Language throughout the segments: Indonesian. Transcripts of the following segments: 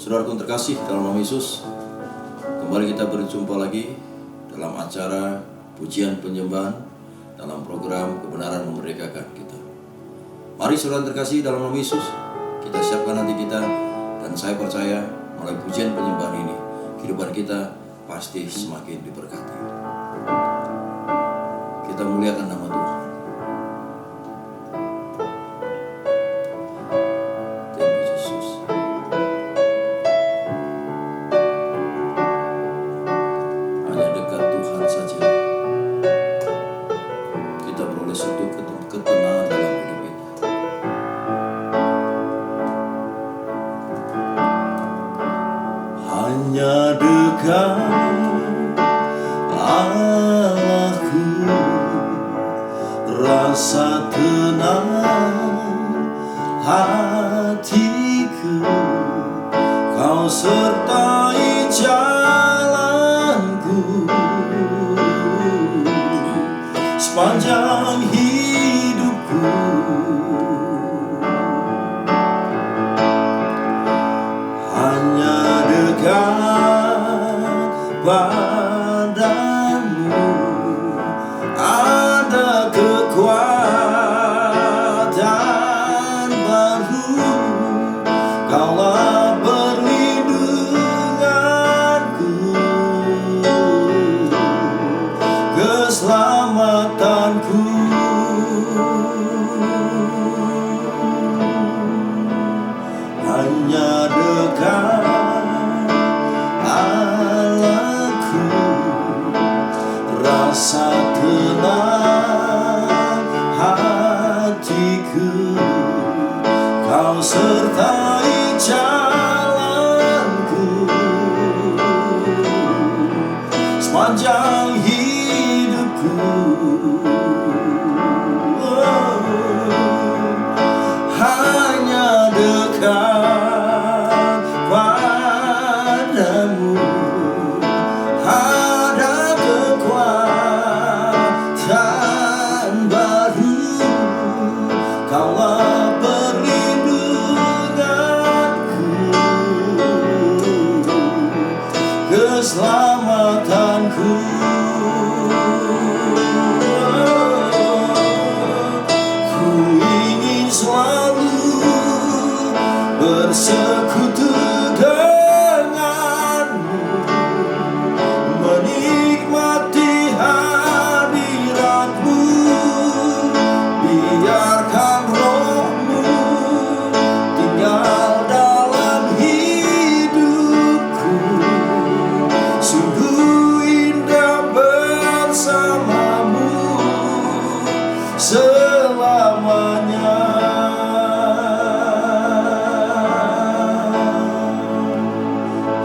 Saudaraku terkasih dalam nama Yesus, kembali kita berjumpa lagi dalam acara pujian penyembahan dalam program Kebenaran Memerdekakan kita. Mari saudara terkasih dalam nama Yesus, kita siapkan hati kita, dan saya percaya melalui pujian penyembahan ini kehidupan kita pasti semakin diberkati. Kita muliakan nama Tuhan. Hanya dekat Allahku, rasa tenang hatiku, Kau sertai jalanku sepanjang hidupku. Hanya dekat padamu ada kekuatan baru, Kaulah perlindunganku, keselamatanku. Hanya dekat Allahku, rasa tenang hatiku, Kau sertai jalanku sepanjang hidupku. Hanya dekat padamu ada kekuatan baru, Kaulah perlindunganku, keselamatanku. Ku ingin selalu bersekutu denganmu, menikmati hadiratmu, biarkan rohmu tinggal dalam hidupku. Sungguh indah bersamamu selamanya.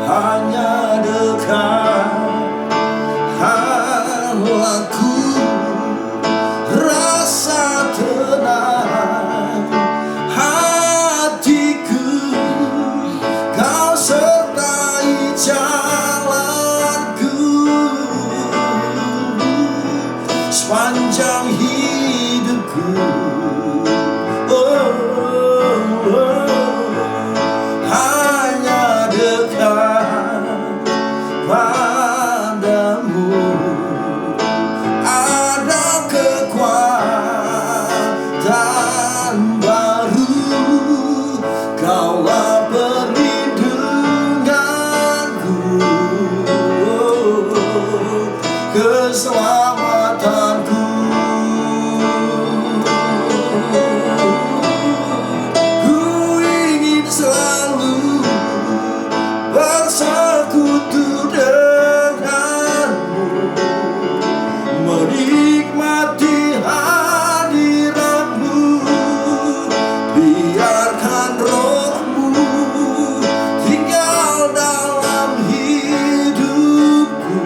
Hanya dekat Allahku, rasa tenang hatiku, Kau sertai jalanku sepanjang hidupku. Hanya dekat padamu ada kekuatan baru, Kaulah perlindunganku, keselamatanku. Ku ingin selalu bersekutu denganmu, menikmati hadiratmu, biarkan rohmu tinggal dalam hidupku.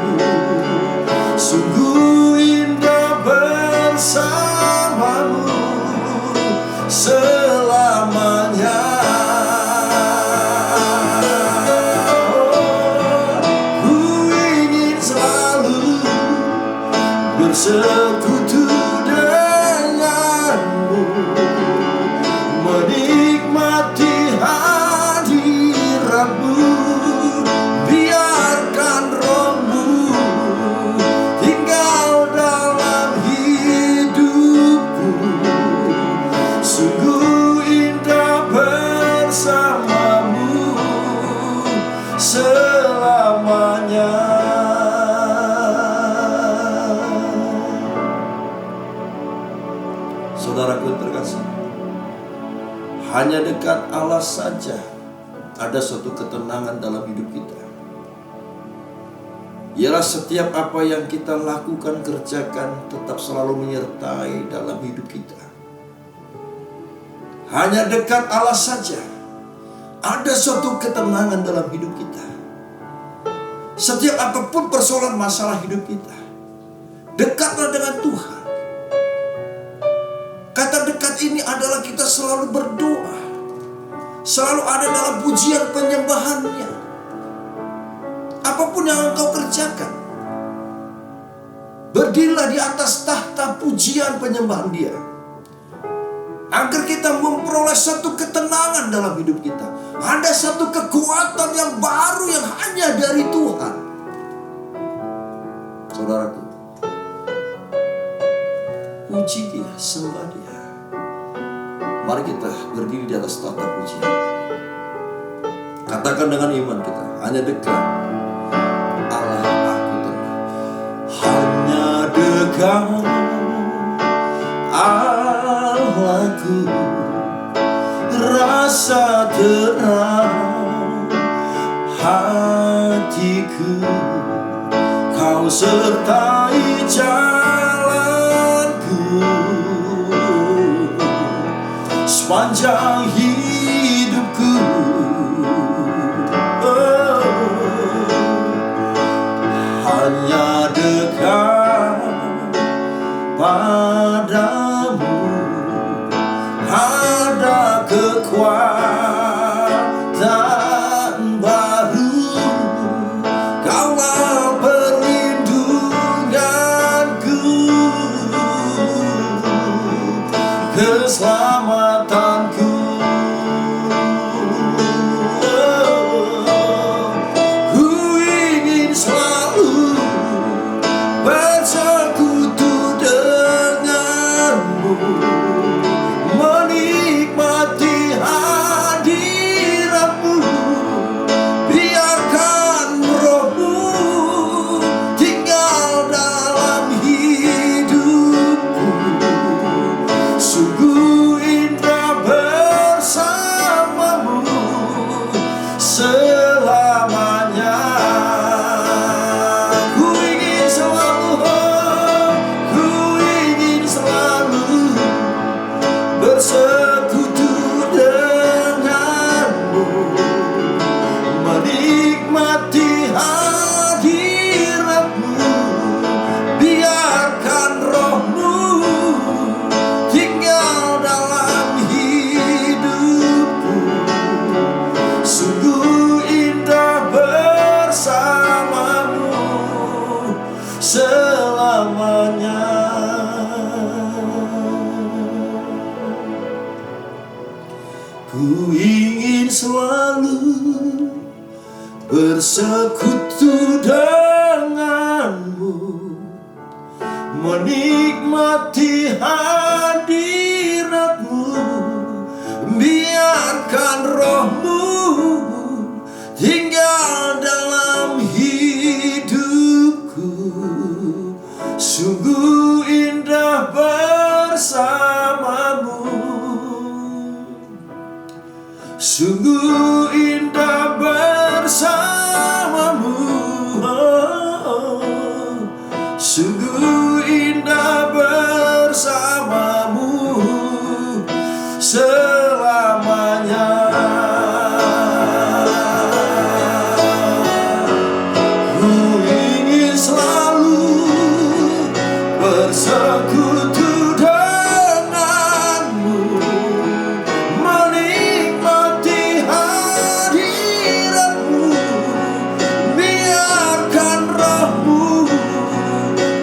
Sungguh indah bersamamu selamanya. Ku ingin selalu bersekutu denganmu, menikmati hadiratmu, selamanya. Saudaraku terkasih, hanya dekat Allah saja ada suatu ketenangan dalam hidup kita. Ialah setiap apa yang kita lakukan, kerjakan, tetap selalu menyertai dalam hidup kita. Hanya dekat Allah saja ada suatu ketenangan dalam hidup kita. Setiap apapun persoalan masalah hidup kita, dekatlah dengan Tuhan. Kata dekat ini adalah kita selalu berdoa, selalu ada dalam pujian penyembahannya. Apapun yang engkau kerjakan, berdirilah di atas tahta pujian penyembahan Dia, agar kita memperoleh satu ketenangan dalam hidup kita. Ada satu kekuatan yang baru yang hanya dari Tuhan. Saudaraku, puji Dia, sembah Dia. Mari kita berdiri di atas tahta pujian. Katakan dengan iman kita, hanya dekat Allah aku tenang. Hanya dekat Allahku, rasa tenang hatiku. Kau sertai jalanku sepanjang hidupku. Hanya dekat padamu ada kekuatan baru. Kaulah perlindunganku, keselamatanku. Ku ingin selalu bersekutu denganmu, menikmati hadiratmu. Biarkan rohmu tinggal dalam hidupku. Sungguh indah bersamamu selamanya. Ku ingin selalu bersekutu denganmu, menikmati hadiratmu. Biarkan rohmu tinggal dalam hidupku. Sungguh indah bersamamu selamanya. Ku ingin selalu bersekutu denganmu, menikmati hadiratmu. Biarkan rohmu tinggal dalam hidupku. Sungguh indah bersamamu. Sungguh indah bersamamu. Sungguh indah bersamamu selamanya. Ku ingin selalu bersekutu denganmu, menikmati hadiratmu. Biarkan rohmu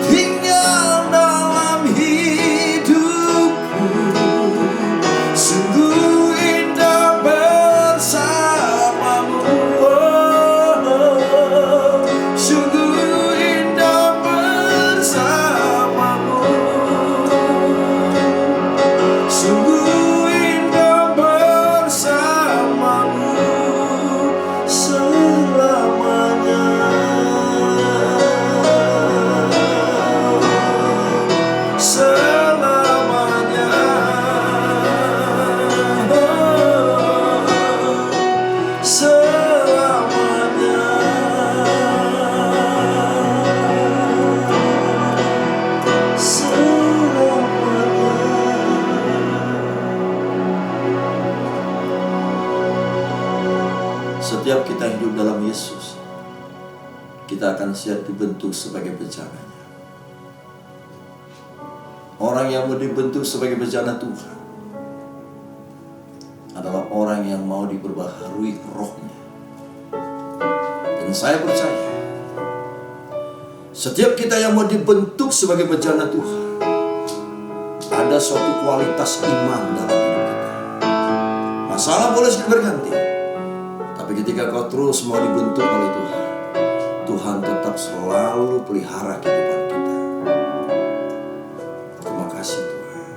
tinggal dalam hidupku. Sungguh indah bersamamu. Sungguh indah bersamamu dalam Yesus, kita akan siap dibentuk sebagai bencananya. Orang yang mau dibentuk sebagai bencana Tuhan adalah orang yang mau diperbaharui rohnya. Dan saya percaya, setiap kita yang mau dibentuk sebagai bencana Tuhan, ada suatu kualitas iman dalam hidup kita. Masalah boleh sedikit berganti, tapi ketika kau terus mau dibentuk oleh Tuhan, Tuhan tetap selalu pelihara kehidupan kita. Terima kasih Tuhan.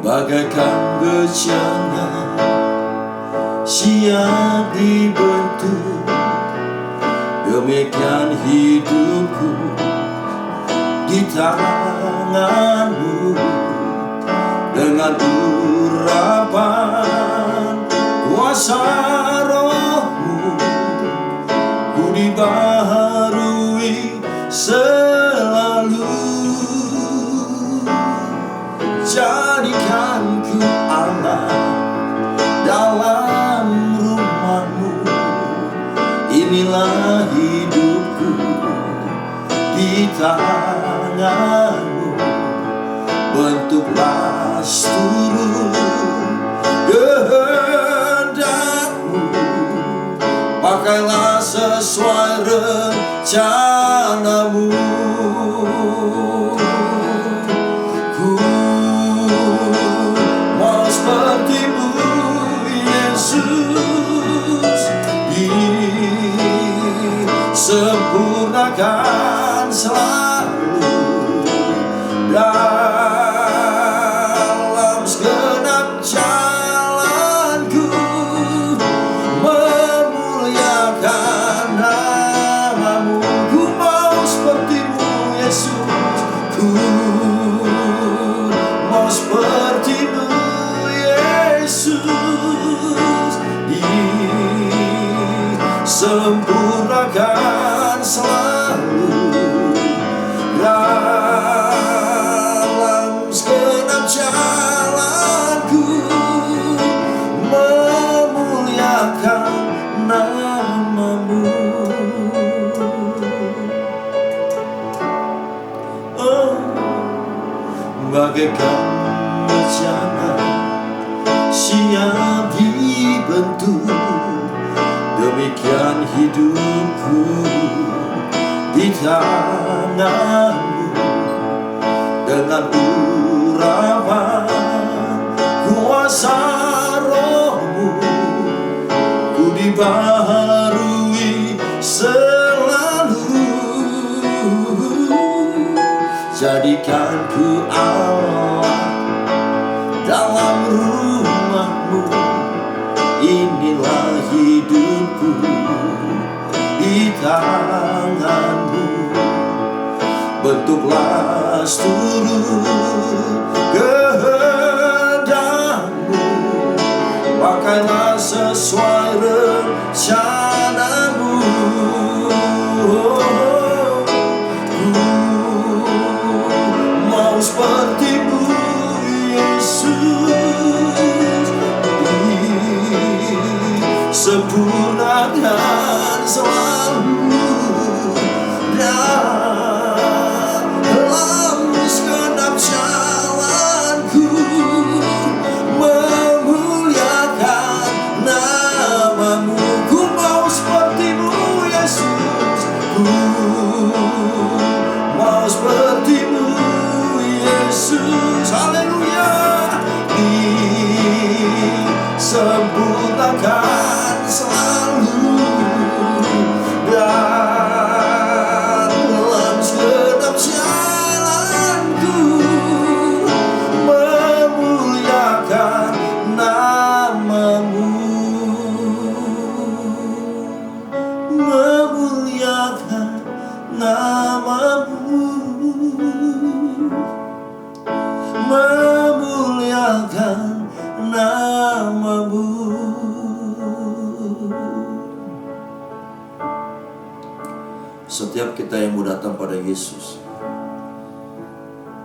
Bagaikan bencana siap dibentuk, demikian hidupku di tanganmu. Dengan urapan kuasa rohmu, ku dibaharui selalu. Jadikan ku Allah dalam rumahmu. Inilah hidupku di tanganmu. Bentuklah seluruh kehendakmu. Pakailah sesuai rencanamu. Ku mau seperti-Mu Yesus, disempurnakan selalu dalam segenap jalanku, memuliakan nama-Mu. Ku mau seperti-Mu Yesus, ku mau seperti-Mu Yesus, disempurnakan selalu dalam segenap jalanku, memuliakan nama-Mu. Oh, bagaikan bencana siap dibentuk, demikian hidupku di tanganmu. Dengan urapan kuasa rohmu, ku dibaharui selalu. Jadikan ku Allah dalam rumahmu. Inilah hidupku di tanganmu. Bentuklah seluruh kehendakmu. Pakailah sesuai rencanamu. Ku mau seperti-Mu Yesus, disempurnakan selalu dalam segenap jalanku, memuliakan nama-Mu. Ku mau seperti-Mu Yesus, ku mau seperti-Mu Yesus. Haleluya. Disempurnakan selalu dalam segenap jalanku, memuliakan nama-Mu. Memuliakan nama-Mu. Memuliakan nama-Mu. Setiap kita yang mau datang pada Yesus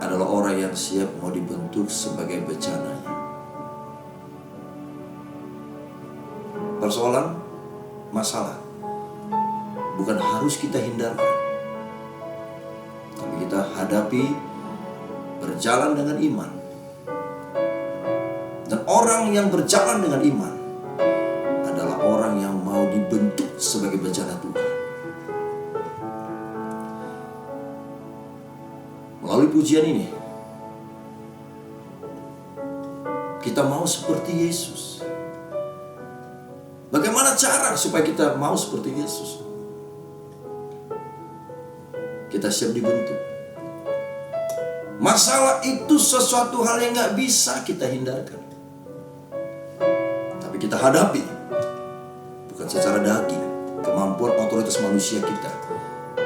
adalah adalah orang yang siap mau dibentuk sebagai bejananya. Persoalan, masalah bukan harus kita hindarkan, tapi kita hadapi, berjalan dengan iman. Dan orang yang berjalan dengan iman adalah orang yang mau dibentuk sebagai bejana Tuhan. Melalui pujian ini, kita mau seperti Yesus. Bagaimana cara supaya kita mau seperti Yesus? Kita siap dibentuk. Masalah itu sesuatu hal yang gak bisa kita hindarkan, tapi kita hadapi. Bukan secara daging, kemampuan otoritas manusia kita,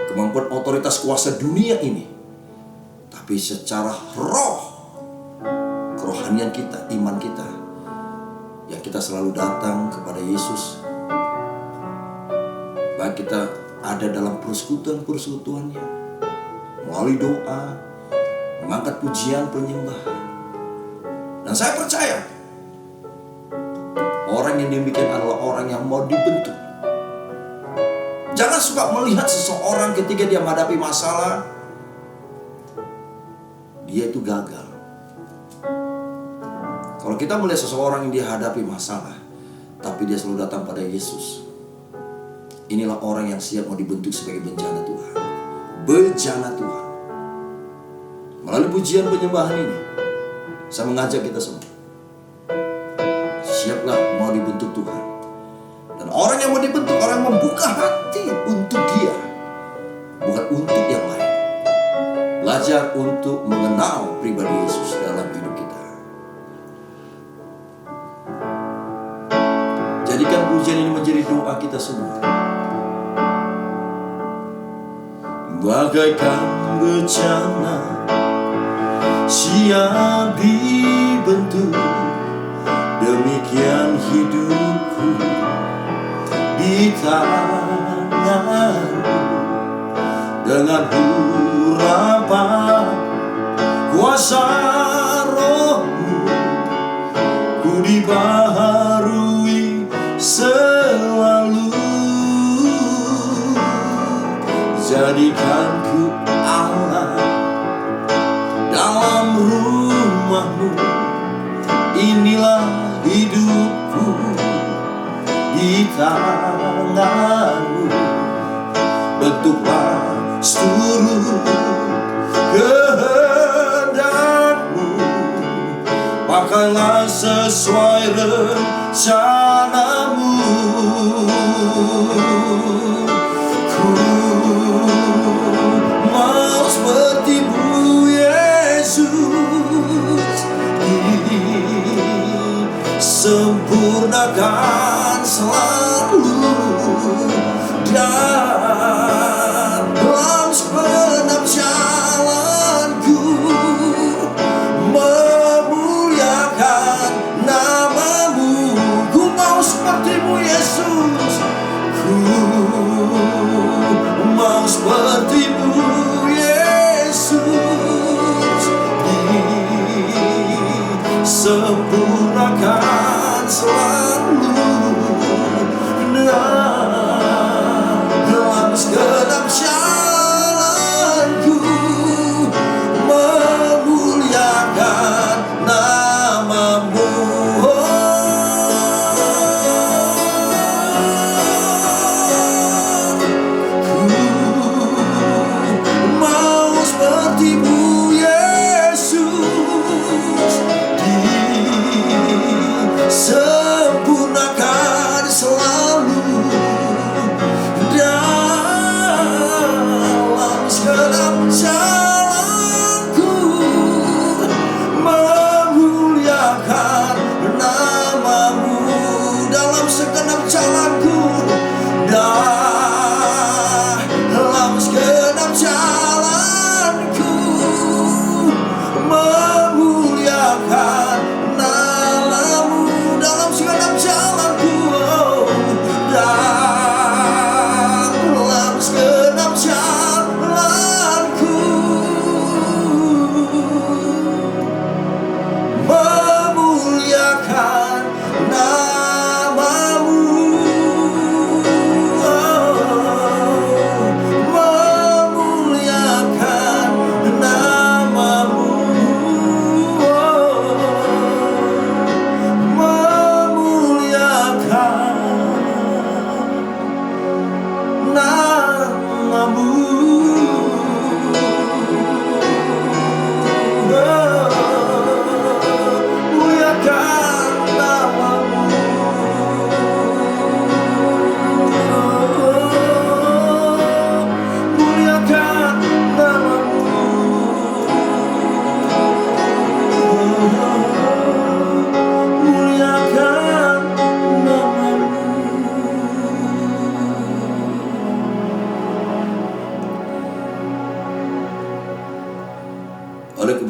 kemampuan otoritas kuasa dunia ini, tapi secara roh, kerohanian kita, iman kita, yang kita selalu datang kepada Yesus. Baik kita ada dalam persekutuan-persekutuannya, melalui doa, mengangkat pujian penyembahan. Dan saya percaya orang yang demikian adalah orang yang mau dibentuk. Jangan suka melihat seseorang ketika dia menghadapi masalah, dia itu gagal. Kalau kita melihat seseorang yang dia hadapi masalah, tapi dia selalu datang pada Yesus, inilah orang yang siap mau dibentuk sebagai bejana Tuhan. Bejana Tuhan. Melalui pujian penyembahan ini, saya mengajak kita semua, siaplah mau dibentuk Tuhan. Dan orang yang mau dibentuk, orang yang membuka hati untuk dia, bukan untuk yang lain. Belajar untuk mengenal pribadi Yesus dalam hidup kita. Jadikan pujian ini menjadi doa kita semua. Bagaikan bejana siap dibentuk, demikian hidupku di tangan-Mu. Dengan urapan kuasa Roh-Mu, ku dibaharui selalu. Jadikan ku Allah dalam rumah-Mu, inilah hidupku di tangan-Mu. Bentuklah seluruh kehendak-Mu, pakailah sesuai rencana-Mu. Ku mau seperti-Mu Yesus, disempurnakan selalu. Dalam segenap jalanku, memuliakan nama-Mu. Ku mau seperti-Mu Yesus, ku mau seperti-Mu Yesus, disempurnakan selalu. Dalam segenap jalanku, memuliakan nama-Mu. Ku mau seperti-Mu Yesus, disempurnakan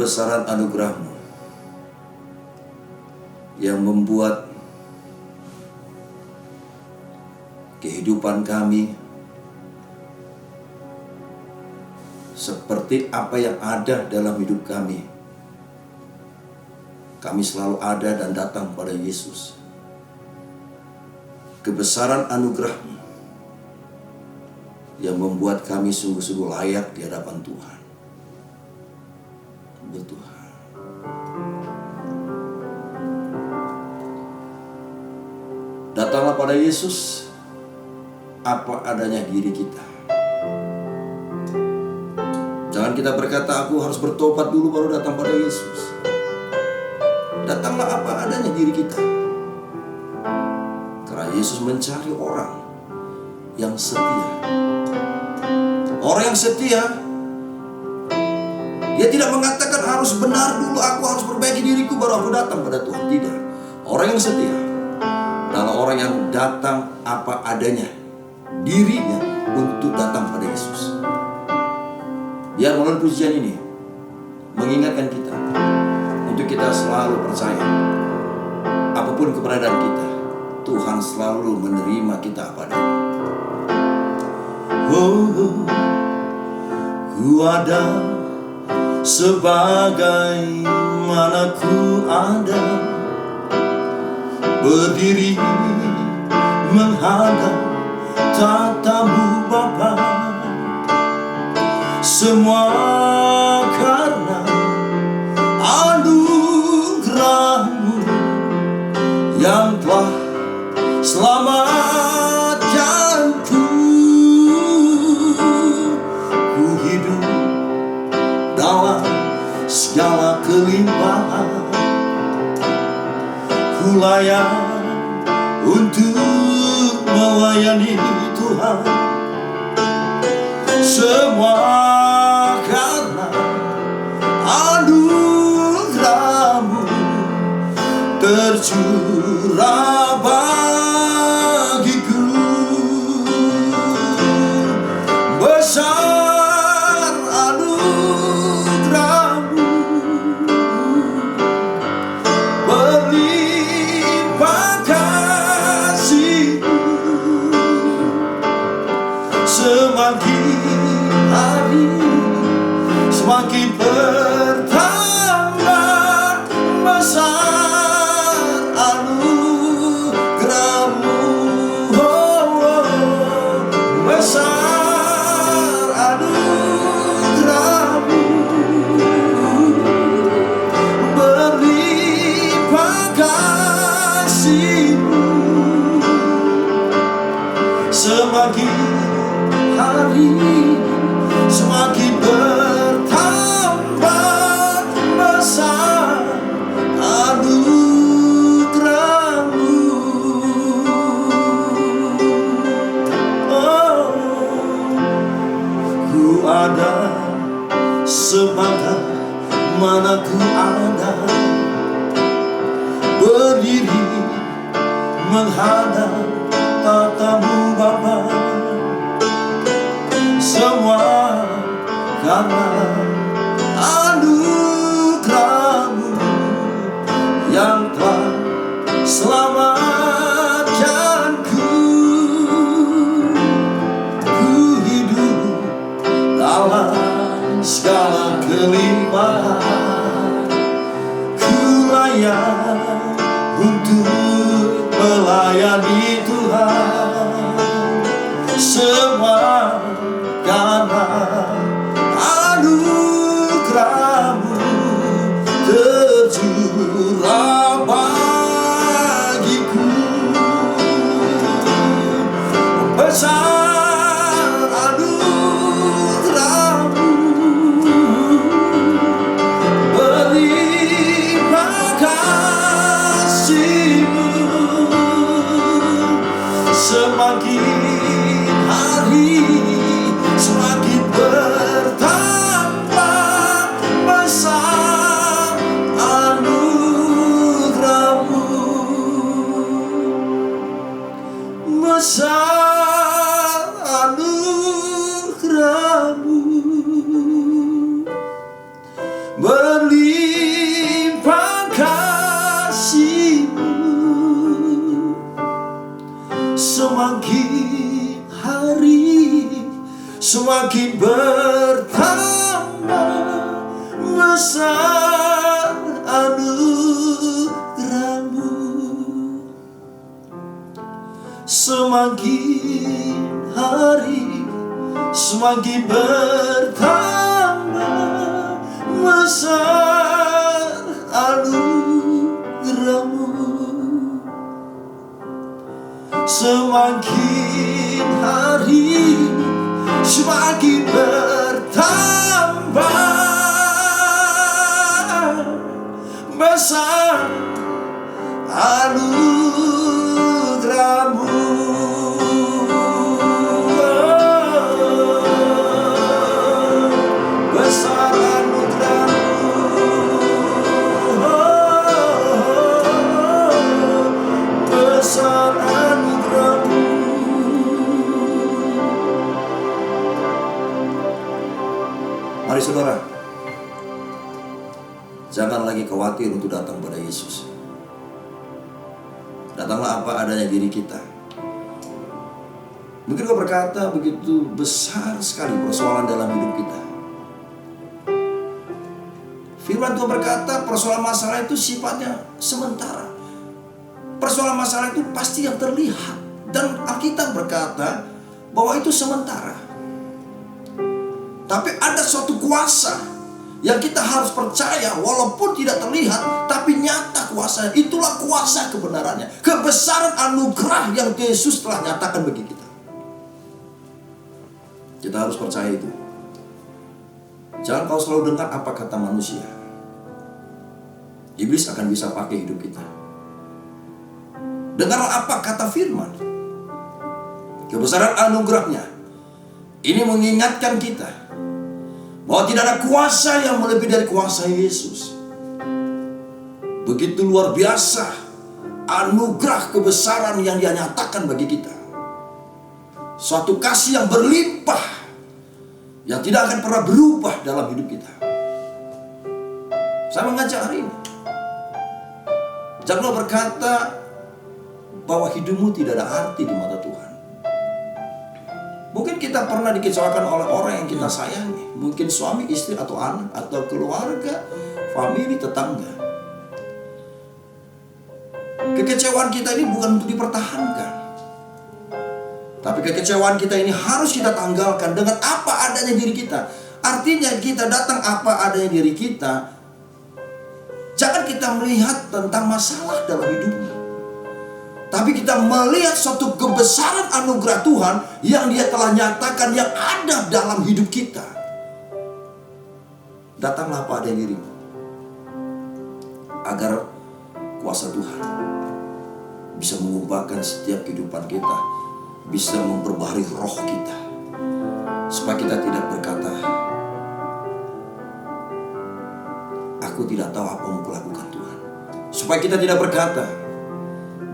kebesaran anugerah-Mu yang membuat kehidupan kami seperti apa yang ada dalam hidup kami. Kami selalu ada dan datang pada Yesus. Kebesaran anugerah-Mu yang membuat kami sungguh-sungguh layak di hadapan Tuhan. Tuhan. Datanglah pada Yesus apa adanya diri kita. Jangan kita berkata, aku harus bertobat dulu baru datang pada Yesus. Datanglah apa adanya diri kita. Karena Yesus mencari orang yang setia. Orang yang setia, dia tidak mengatakan harus benar dulu, aku harus perbaiki diriku baru aku datang pada Tuhan. Tidak. Orang yang setia adalah orang yang datang apa adanya dirinya untuk datang pada Yesus. Biar melalui pujian ini mengingatkan kita untuk kita selalu percaya, apapun keberadaan kita, Tuhan selalu menerima kita apa adanya. Oh, ku ada sebagaimana ku ada, berdiri menghadap tatamu Bapa. Semua karena anugerah-Mu yang telah selamatkanku. Ku hidup dalam segala kelimpahan, ku layak untuk melayani Tuhan. Semua karena anugerah-Mu tercurah bagiku. Besar anugerah-Mu, berlimpah kasih-Mu. Semakin hari semakin bertambah besar anugerah-Mu. Besar anugerah-Mu, berlimpah kasih-Mu. Semakin hari semakin bertambah besar anugerah-Mu. Oh, ku ada sebagaimana ku ada, berdiri menghadap tatamu Bapa. Semua karena anugerah-Mu yang telah selamatkanku. Ku hidup dalam segala kelimpahan, ku layak untuk melayani Tuhan. Semua karena anugerah-Mu tercurah bagiku. Besar anugerah-Mu, berlimpah kasih-Mu. Semakin hari semakin bertambah besar anugerah-Mu. Besar anugerah-Mu, berlimpah Semakin hari semakin bertambah besar anugerah-Mu. Semakin hari semakin bertambah besar anugerah-Mu. Semakin hari semakin bertambah besar anugerah-Mu. Besar anugerah-Mu. Besar anugerah-Mu. Mari saudara, jangan lagi khawatir untuk datang pada Yesus. Datanglah apa adanya diri kita. Mungkin kau berkata begitu besar sekali persoalan dalam hidup kita. Firman Tuhan berkata persoalan masalah itu sifatnya sementara. Persoalan masalah itu pasti yang terlihat. Dan Alkitab berkata bahwa itu sementara. Tapi ada suatu kuasa yang kita harus percaya walaupun tidak terlihat, tapi nyata kuasanya. Itulah kuasa kebenarannya, kebesaran anugerah yang Yesus telah nyatakan bagi kita. Kita harus percaya itu. Jangan kau selalu dengar apa kata manusia. Iblis akan bisa pakai hidup kita. Dengarlah apa kata firman. Kebesaran anugerahnya ini mengingatkan kita bahwa tidak ada kuasa yang melebihi dari kuasa Yesus. Begitu luar biasa anugerah kebesaran yang Dia nyatakan bagi kita. Suatu kasih yang berlimpah, yang tidak akan pernah berubah dalam hidup kita. Saya mengajak hari ini, janganlah berkata bahwa hidupmu tidak ada arti di mata Tuhan. Mungkin kita pernah dikecewakan oleh orang yang kita sayangi. Mungkin suami, istri, atau anak, atau keluarga, famili, tetangga. Kekecewaan kita ini bukan untuk dipertahankan. Tapi kekecewaan kita ini harus kita tanggalkan dengan apa adanya diri kita. Artinya kita datang apa adanya diri kita. Jangan kita melihat tentang masalah dalam hidupnya, tapi kita melihat suatu kebesaran anugerah Tuhan yang Dia telah nyatakan yang ada dalam hidup kita. Datanglah pada dirimu agar kuasa Tuhan bisa mengubahkan setiap kehidupan kita, bisa memperbaharui roh kita, supaya kita tidak berkata, aku tidak tahu apa yang kulakukan Tuhan. Supaya kita tidak berkata,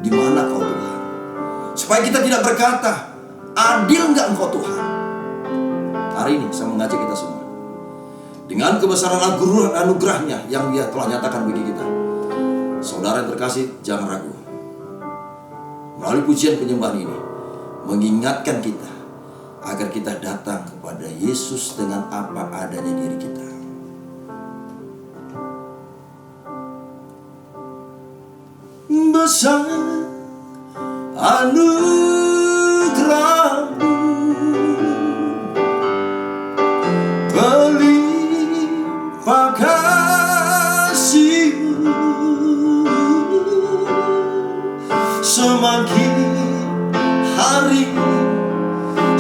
di mana kau Tuhan? Supaya kita tidak berkata, adil enggak engkau Tuhan? Hari ini saya mengajak kita semua, dengan kebesaran anugerahnya yang Dia telah nyatakan bagi kita. Saudara yang terkasih, jangan ragu. Melalui pujian penyembahan ini mengingatkan kita agar kita datang kepada Yesus dengan apa adanya diri kita. Besar anugerah-Mu, berlimpah kasih-Mu, semakin hari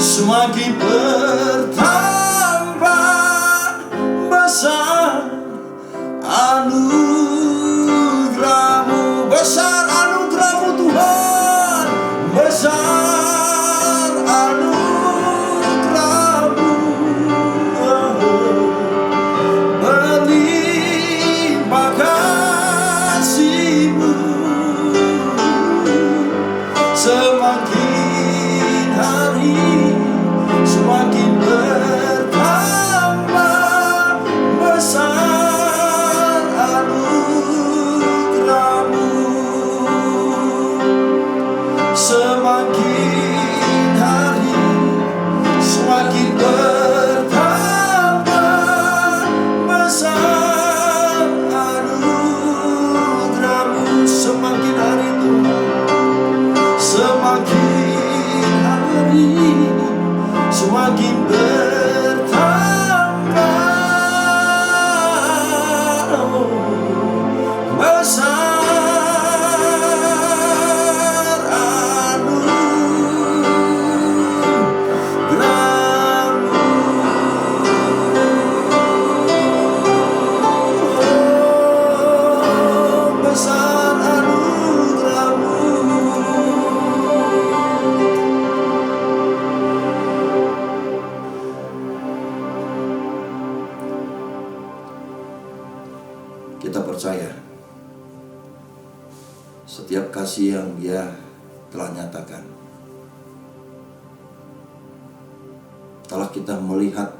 semakin bertambah besar anugerah-Mu. Besar anugerah-Mu Tuhan, besar anugerah-Mu, berlimpah kasih-Mu, semakin hari semakin bertambah besar anugerah-Mu. setiap kasih yang Dia telah nyatakan. Setelah kita melihat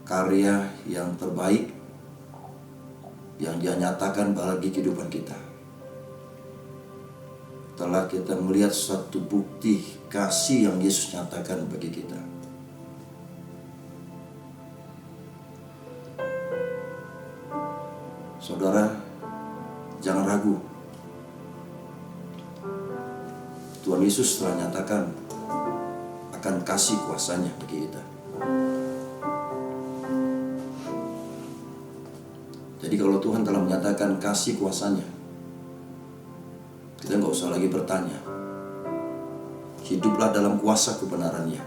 karya yang terbaik yang Dia nyatakan bagi kehidupan kita, setelah kita melihat suatu bukti kasih yang Yesus nyatakan bagi kita, saudara, jangan ragu. Tuhan Yesus telah nyatakan akan kasih kuasanya bagi kita. Jadi kalau Tuhan telah menyatakan kasih kuasanya, kita nggak usah lagi bertanya. Hiduplah dalam kuasa kebenarannya.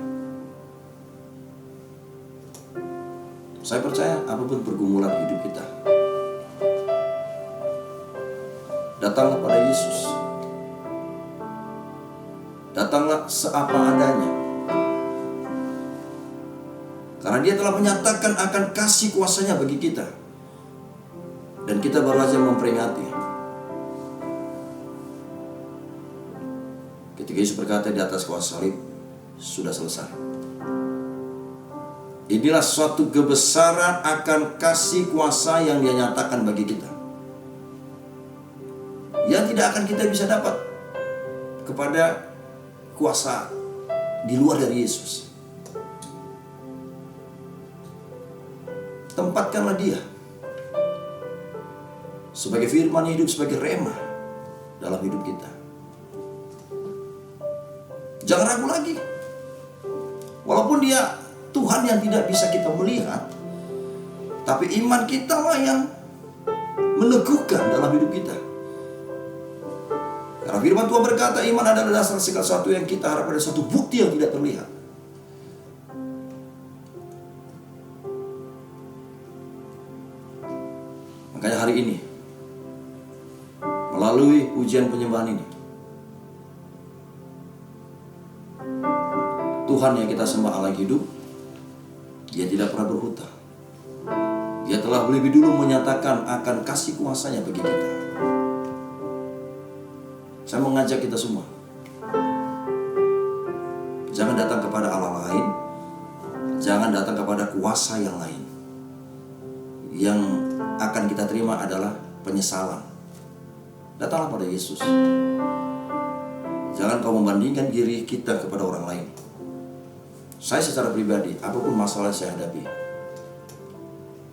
Saya percaya apapun pergumulan hidup kita, datanglah pada Yesus. Datanglah seapa adanya. Karena Dia telah menyatakan akan kasih kuasanya bagi kita. Dan kita baru saja memperingati. Ketika Yesus berkata di atas kuasa salib, sudah selesai. Inilah suatu kebesaran akan kasih kuasa yang Dia nyatakan bagi kita, yang tidak akan kita bisa dapat kepada kuasa di luar dari Yesus. Tempatkanlah Dia sebagai firman hidup, sebagai rema dalam hidup kita. Jangan ragu lagi. Walaupun Dia Tuhan yang tidak bisa kita melihat, tapi iman kita lah yang meneguhkan dalam hidup kita. Karena firman Tuhan berkata, iman adalah dasar segala sesuatu yang kita harapkan, ada suatu bukti yang tidak terlihat. Makanya hari ini, melalui ujian penyembahan ini, Tuhan yang kita sembah Allah hidup, Dia tidak pernah berhutang. Dia telah lebih dulu menyatakan akan kasih kuasanya bagi kita. Saya mengajak kita semua, jangan datang kepada Allah lain, jangan datang kepada kuasa yang lain. Yang akan kita terima adalah penyesalan. Datanglah pada Yesus. Jangan kau membandingkan diri kita kepada orang lain. Saya secara pribadi, apapun masalah saya hadapi,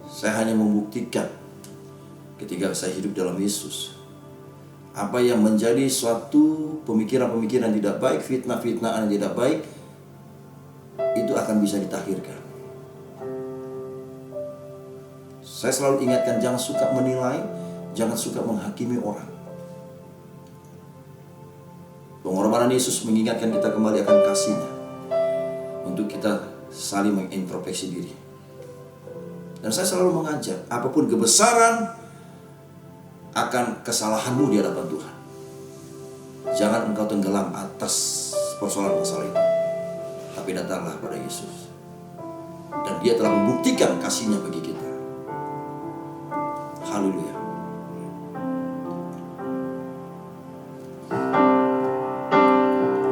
saya hanya membuktikan ketika saya hidup dalam Yesus, apa yang menjadi suatu pemikiran-pemikiran tidak baik, fitnah-fitnah yang tidak baik, itu akan bisa ditakhirkan. Saya selalu ingatkan, jangan suka menilai, jangan suka menghakimi orang. Pengorbanan Yesus mengingatkan kita kembali akan kasih-Nya, untuk kita saling mengintrospeksi diri. Dan saya selalu mengajak, apapun kebesaran akan kesalahanmu di hadapan Tuhan, jangan engkau tenggelam atas persoalan masalah itu, tapi datanglah pada Yesus. Dan Dia telah membuktikan kasih-Nya bagi kita. Haleluya.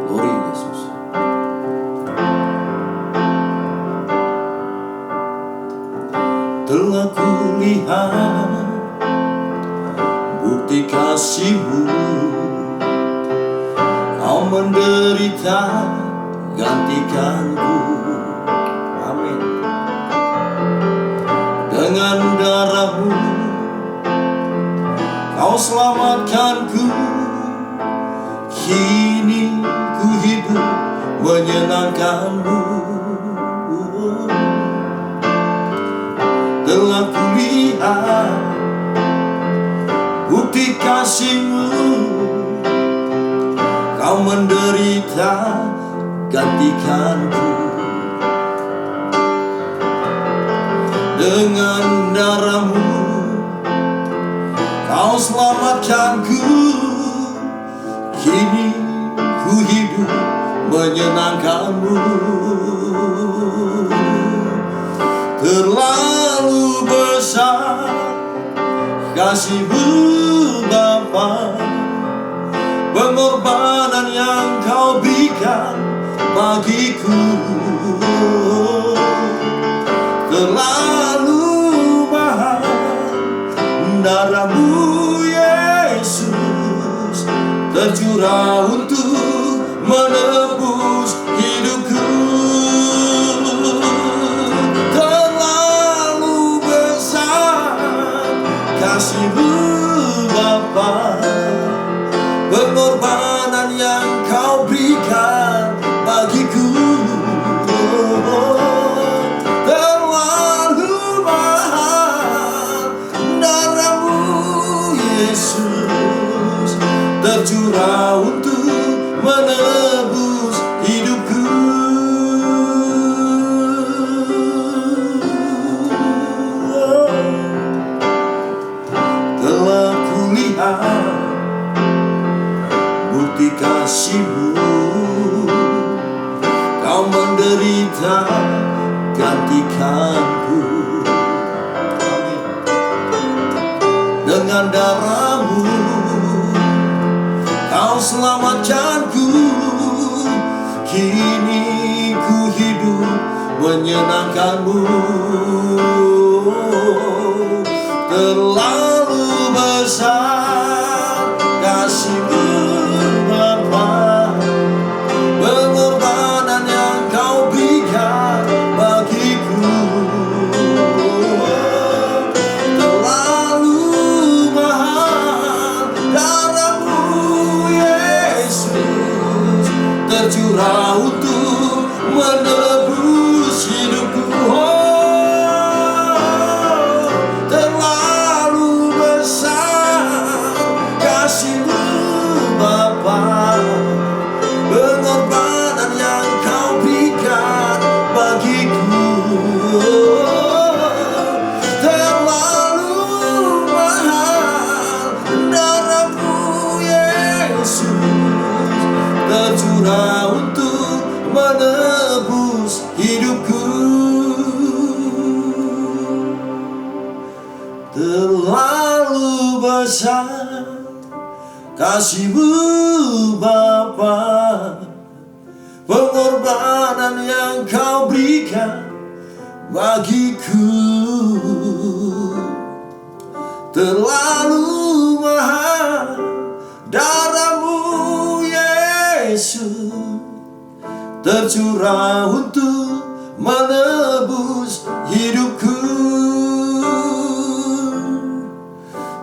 Glory Yesus. Telah kulihat bukti kasih-Mu, Kau menderita gantikanku. Amin. Dengan darah-Mu Kau selamatkanku. Kini ku hidup menyenangkan-Mu. Telah kulihat bukti kasih-Mu, Kau menderita gantikanku. Dengan darah-Mu Kau selamatkanku. Kini ku hidup menyenangkan-Mu. Terlalu besar kasih-Mu Bapa, pengorbanan yang Kau berikan bagiku terlalu mahal. Darah-Mu Yesus tercurah untuk menebus hidupku. Terlalu besar kasih-Mu Bapa, pengorbanan yang Kau berikan bagiku terlalu mahal. Darah-Mu Yesus tercurah untuk menebus hidupku. Telah kulihat bukti kasih-Mu, Kau menderita gantikanku. Dengan darah-Mu Kau selamatkanku. Kini ku hidup menyenangkan-Mu. Terlalu besar kasih-Mu Bapa, pengorbanan yang Kau berikan bagiku terlalu mahal. Darah-Mu Yesus tercurah untuk menebus hidupku. Terlalu besar kasih-Mu Bapa, pengorbanan yang Kau berikan bagiku terlalu mahal. Darah-Mu Yesus tercurah untuk menebus hidupku. Terlalu besar kasih-Mu Bapa, pengorbanan yang Kau berikan bagiku terlalu mahal. Darah-Mu Yesus tercurah untuk menebus hidupku.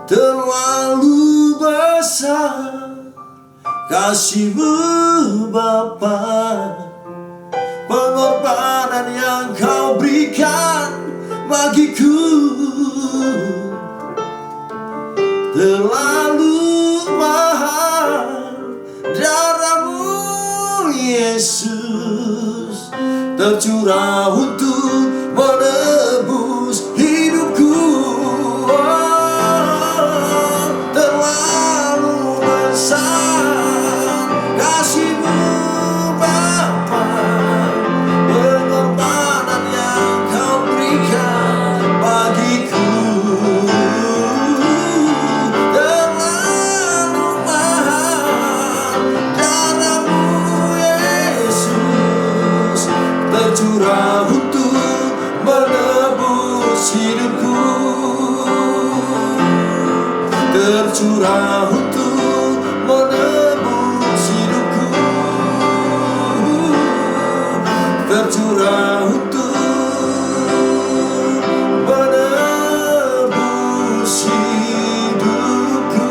Terlalu besar kasih-Mu Bapa, pengorbanan yang Kau berikan bagiku terlalu mahal. Darah-Mu Yesus tercurah untuk menebus hidupku. Terlalu besar kasih-Mu Bapa, pengorbanan yang Kau berikan bagiku terlalu mahal. Darah-Mu Yesus tercurah untuk menebus hidupku. Tercurah untuk menebus hidupku. Tercurah untuk menebus hidupku.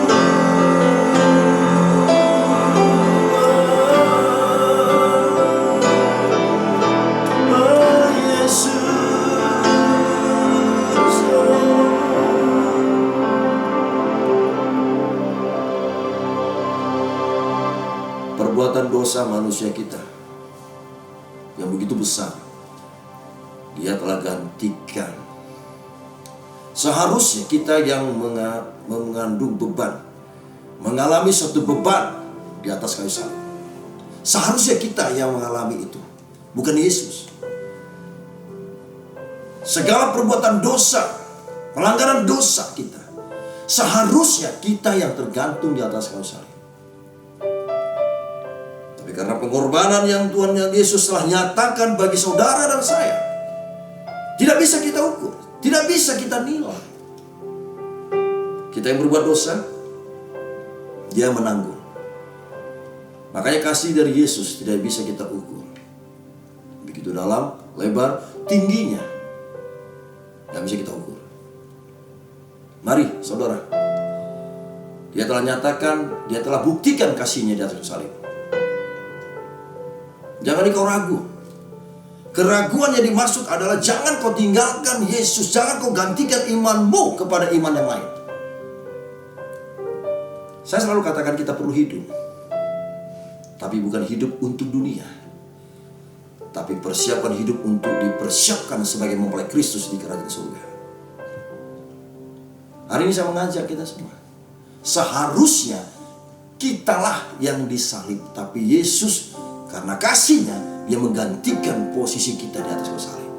Oh Yesus. Perbuatan dosa manusia kita yang begitu besar, Dia telah gantikan. Seharusnya kita yang mengandung beban, mengalami suatu beban di atas kayu salib. Seharusnya kita yang mengalami itu, bukan Yesus. Segala perbuatan dosa, pelanggaran dosa kita, Seharusnya kita yang tergantung di atas kayu salib. Tapi karena pengorbanan yang Tuhan Yesus telah nyatakan bagi saudara dan saya, tidak bisa kita ukur, tidak bisa kita nilai. Kita yang berbuat dosa, Dia menanggung. Makanya kasih dari Yesus tidak bisa kita ukur. Begitu dalam, lebar, tingginya, tidak bisa kita ukur. Mari saudara, Dia telah nyatakan, Dia telah buktikan kasih-Nya di atas salib. Jangan kau ragu. Keraguan yang dimaksud adalah jangan kau tinggalkan Yesus, jangan kau gantikan imanmu kepada iman yang lain. Saya selalu katakan kita perlu hidup, tapi bukan hidup untuk dunia, tapi persiapan hidup untuk dipersiapkan sebagai mempelai Kristus di kerajaan surga. Hari ini saya mengajak kita semua, seharusnya kitalah yang disalib, tapi Yesus karena kasih-Nya, Dia menggantikan posisi kita di atas kayu salib.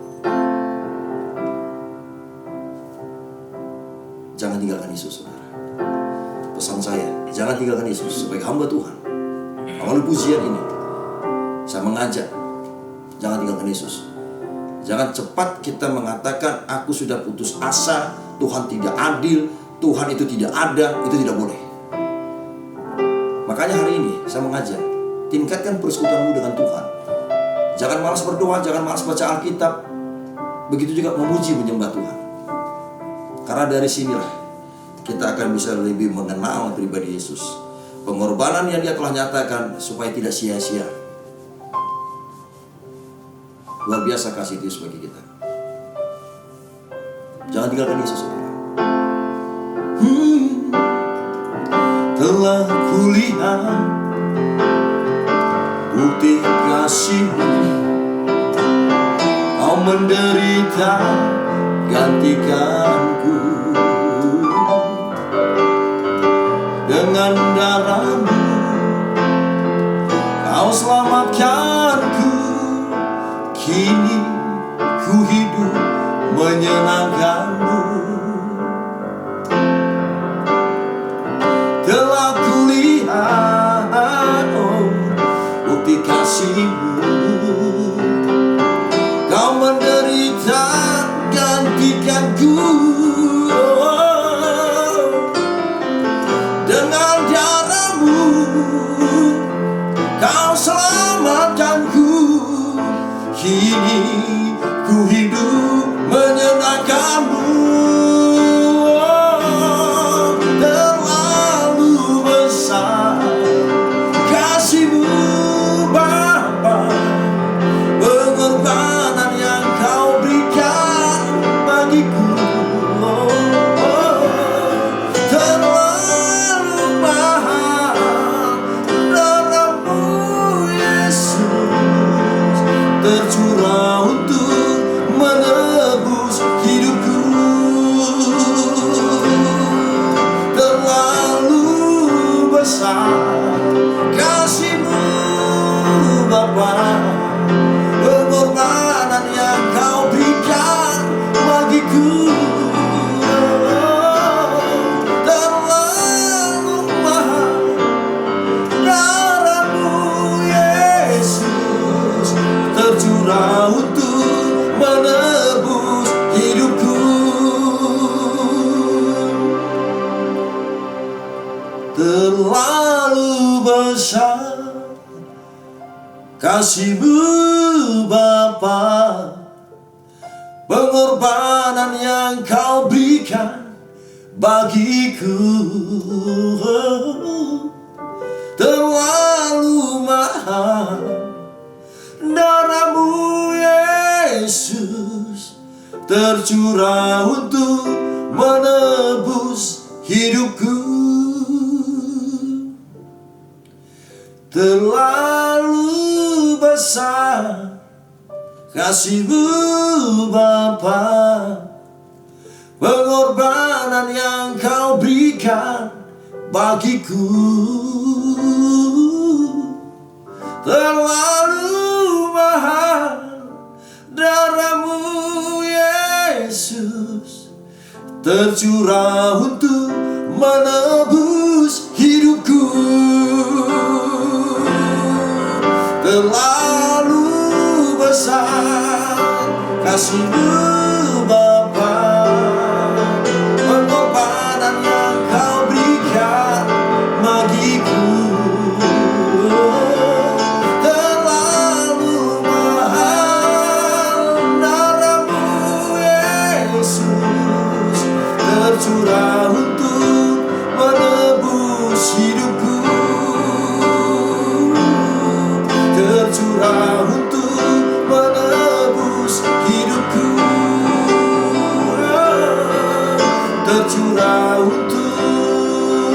Jangan tinggalkan Yesus, saudara. Pesan saya, jangan tinggalkan Yesus sebagai hamba Tuhan. Awal pujian ini, saya mengajak, jangan tinggalkan Yesus. Jangan cepat kita mengatakan, aku sudah putus asa, Tuhan tidak adil, Tuhan itu tidak ada, itu tidak boleh. Makanya hari ini saya mengajak, tingkatkan persekutuanmu dengan Tuhan. Jangan malas berdoa, jangan malas baca Alkitab. Begitu juga memuji menyembah Tuhan. Karena dari sinilah kita akan bisa lebih mengenal pribadi Yesus. Pengorbanan yang Dia telah nyatakan supaya tidak sia-sia. Luar biasa kasih Yesus bagi kita. Jangan tinggalkan Yesus, saudara. Telah kulihat bukti kasih-Mu, Kau menderita gantikanku. Dengan darah-Mu Kau selamatkanku. Kini ku hidup menyenangkan-Mu. Telah kulihat bukti kasih-Mu, Kau menderita gantikanku. Dengan darah-Mu Kau selamatkanku. Kini ku hidup menyenangkan-Mu. Terlalu besar kasih-Mu Bapa, pengorbanan yang Kau berikan bagiku. Terlalu mahal darah-Mu Yesus, tercurah untuk menebus hidupku. Terlalu besar kasih-Mu Bapa, pengorbanan yang Kau berikan bagiku. Terlalu mahal darah-Mu Yesus, tercurah untuk menebus hidupku. Terlalu besar kasih-Mu Bapa, pengorbanan yang Kau berikan bagiku. Terlalu mahal darah-Mu Yesus, tercurah untuk menebus hidupku. Terlalu besar kasih-Mu Bapa, pengorbanan yang Kau berikan bagiku. Terlalu mahal darah-Mu Yesus, tercurah untuk menebus hidupku. Terlalu besar kasih-Mu Bapa, pengorbanan yang Kau berikan bagiku. Terlalu mahal darah-Mu Yesus, tercurah untuk menebus hidupku. Tercurah untuk menebus hidupku. Tercurah untuk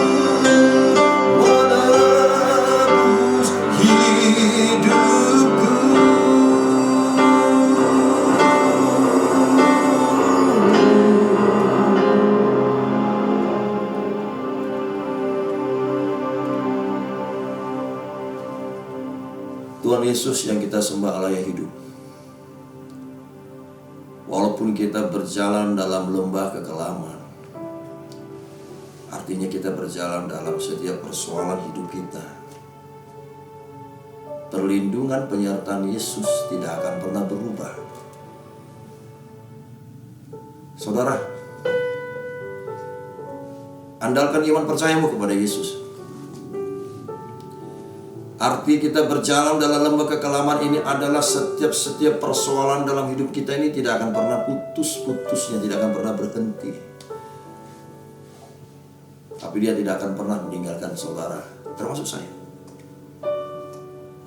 menebus hidupku. Tuhan Yesus yang kita sembah, Allah yang hidup, walaupun kita berjalan dalam lembah kekelaman, artinya kita berjalan dalam setiap persoalan hidup kita, perlindungan penyertaan Yesus tidak akan pernah berubah. Saudara, andalkan iman percayamu kepada Yesus. Arti kita berjalan dalam lembah kekelaman ini adalah setiap persoalan dalam hidup kita ini tidak akan pernah putus-putusnya, tidak akan pernah berhenti. Tapi dia tidak akan pernah meninggalkan saudara, termasuk saya.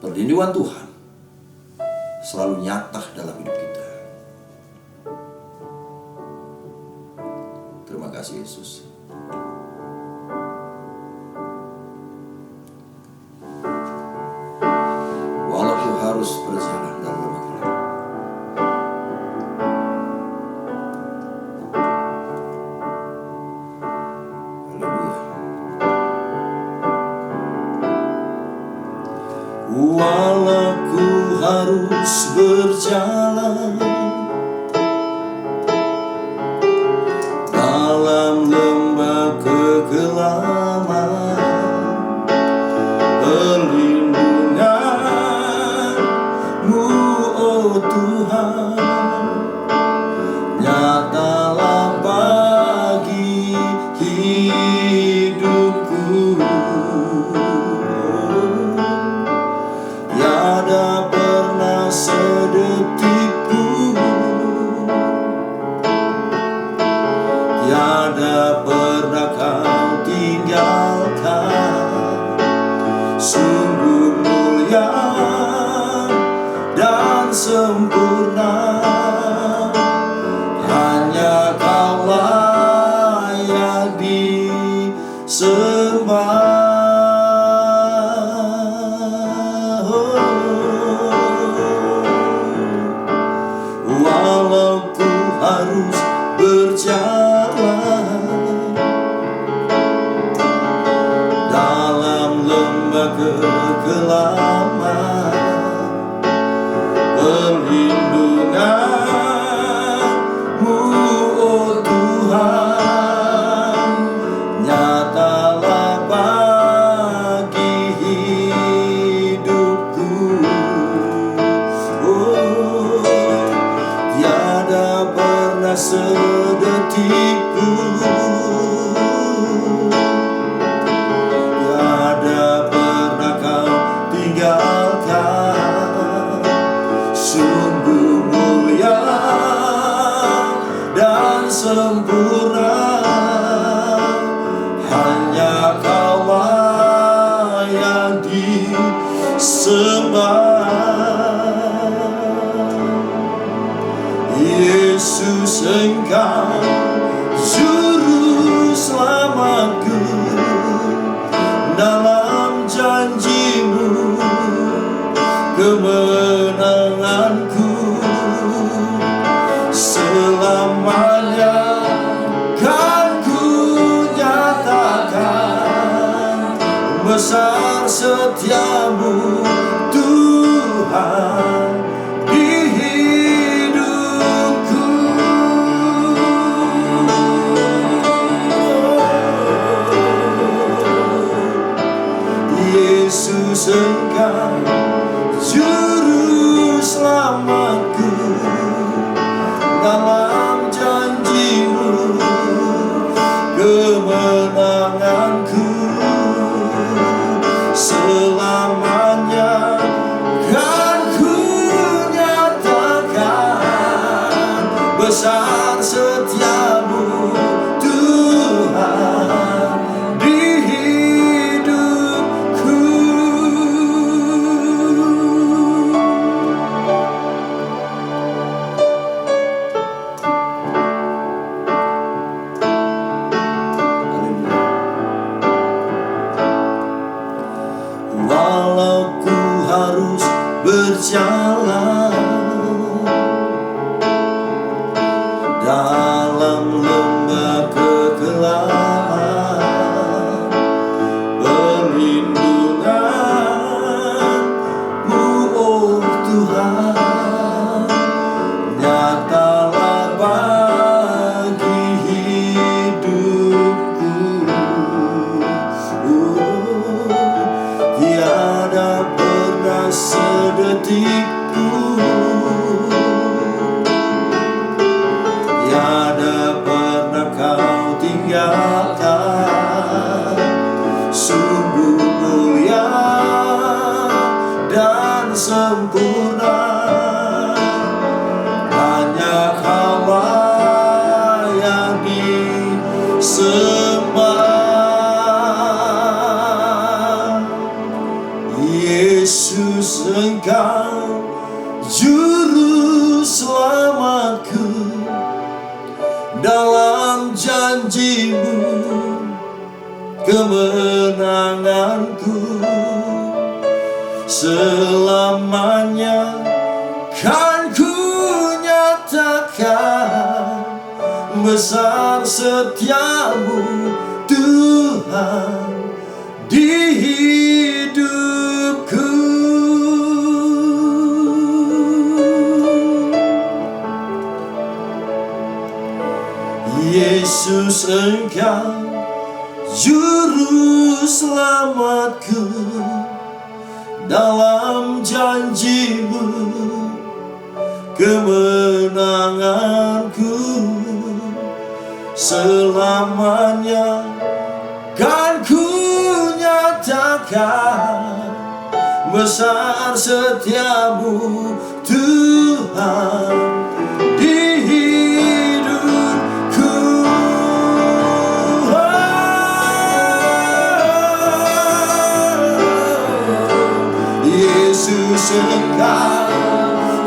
Perlindungan Tuhan selalu nyata dalam hidup kita. Terima kasih Yesus. Harus berjalan dalam lembah gelap. Haleluya. Walau ku harus berjalan dalam lembah kegelapan, Tuhan, nyatalah bagi hidupku. Tiada pernah sedetik pun, tiada pernah Kau tinggalkan. Sungguh mulia dan sempurna, hanya Kau layak disembah. Walau ku harus berjalan dalam lembah kegelapan, perlindungan-Mu, oh Tuhan, nyatalah bagi hidupku. Oh, tiada pernah sedetik pun, tiada pernah Kau tinggalkan. Sungguh mulia dan sempurna, hanya Kau layak disembah. Yesus, Engkau juru selamatku, dalam janji-Mu kemenanganku. Selamanya kan ku nyatakan besar setia-Mu Tuhan di hidupku. Engkau juru selamatku, dalam janji-Mu kemenanganku, selamanya kan ku nyatakan besar setiamu Tuhan di hidupku. Walau ku harus berjalan dalam lembah kegelapan, perlindungan-Mu, oh Tuhan, nyatalah bagi hidupku. Tiada pernah sedetik pun, tiada pernah Kau tinggalkan. Sungguh mulia dan sempurna, hanya Kau-Lah yang disembah. Yesus, Engkau juru selamatku, dalam janji-Mu kemenanganku, selamanya kan ku nyatakan besar setiamu Tuhan di hidupku. Yesus, Engkau juru selamatku, dalam janji-Mu kemenanganku, selamanya kan ku nyatakan besar setiamu Tuhan di hidupku. Yesus, Engkau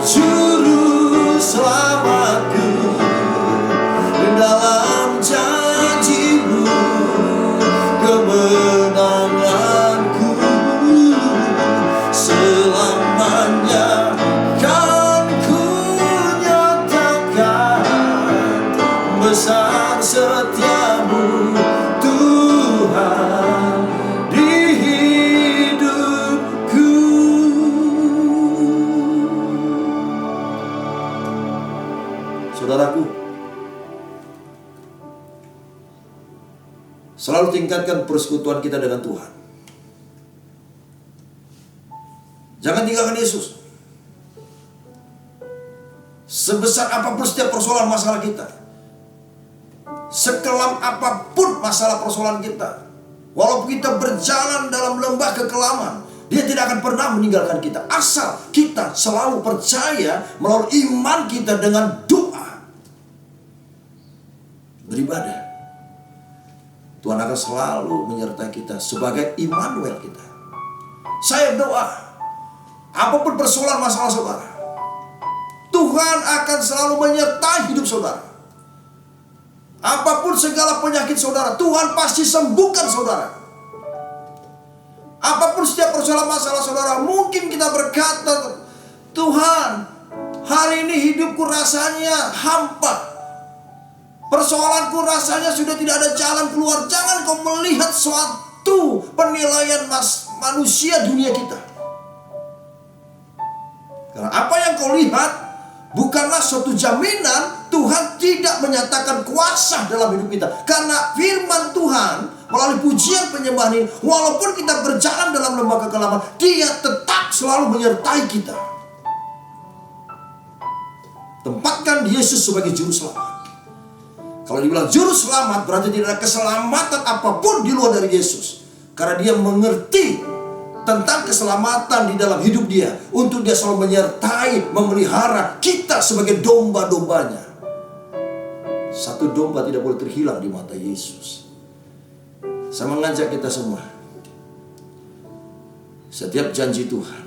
juru selamatku, dalam janji-Mu kemenanganku, selamanya kan ku nyatakan besar setiamu Tuhan di hidupku. Saudaraku, selalu tingkatkan persekutuan kita dengan Tuhan. Jangan tinggalkan Yesus. Sebesar apapun setiap persoalan masalah kita, sekelam apapun masalah persoalan kita, walaupun kita berjalan dalam lembah kekelaman, Dia tidak akan pernah meninggalkan kita, asal kita selalu percaya melalui iman kita dengan doa, beribadah. Tuhan akan selalu menyertai kita sebagai Immanuel kita. Saya doa, apapun persoalan masalah saudara, Tuhan akan selalu menyertai hidup saudara. Apapun segala penyakit saudara, Tuhan pasti sembuhkan saudara. Apapun setiap persoalan masalah saudara, mungkin kita berkata, Tuhan, hari ini hidupku rasanya hampa, persoalanku rasanya sudah tidak ada jalan keluar. Jangan kau melihat suatu penilaian manusia dunia kita. Karena apa yang kau lihat bukanlah suatu jaminan Tuhan tidak menyatakan kuasa dalam hidup kita. Karena firman Tuhan melalui pujian penyembahan ini, walaupun kita berjalan dalam lembah kekelaman, Dia tetap selalu menyertai kita. Tempatkan Yesus sebagai juru selamat. Kalau dibilang juru selamat, berarti tidak ada keselamatan apapun di luar dari Yesus. Karena Dia mengerti tentang keselamatan di dalam hidup Dia, untuk Dia selalu menyertai, memelihara kita sebagai domba-dombanya. Satu domba tidak boleh terhilang di mata Yesus. Saya mengajak kita semua, setiap janji Tuhan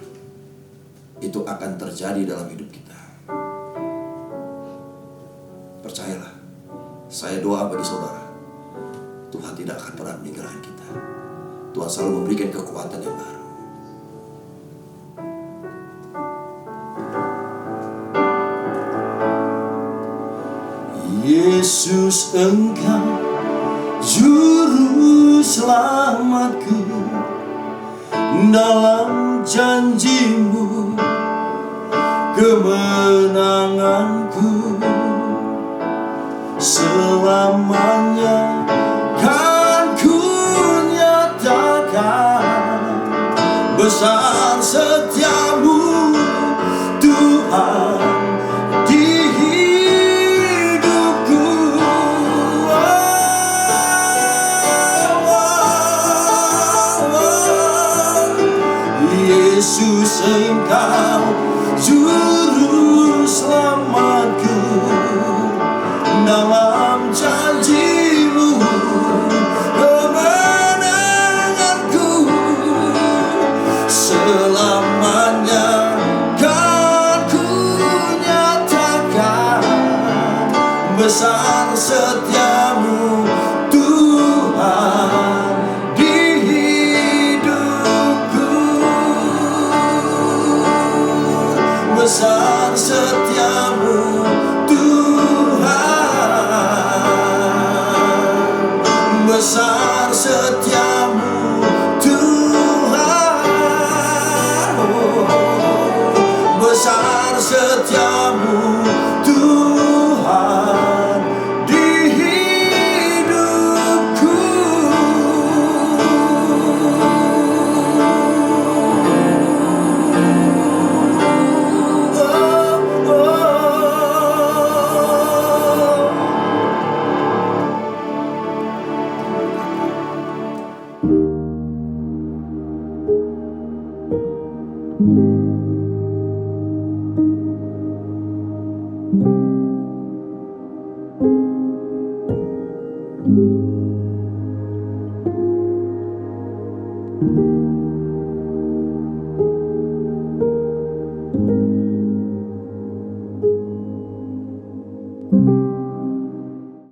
itu akan terjadi dalam hidup kita. Percayalah, saya doa bagi saudara, Tuhan tidak akan pernah meninggalkan kita. Tuhan selalu memberikan kekuatan yang baru. Yesus, Engkau juru selamatku, dalam janji-Mu kemenanganku selamanya kan ku nyatakan. Besar setiamu Tuhan di hidupku. Yesus, Engkau juru selamatku, dalam janji-Mu kemenanganku selamanya kan ku nyatakan. Besar setiamu Tuhan di hidupku. Besar setiamu Tuhan, besar setiamu Tuhan, besar setiamu Tuhan di hidupku.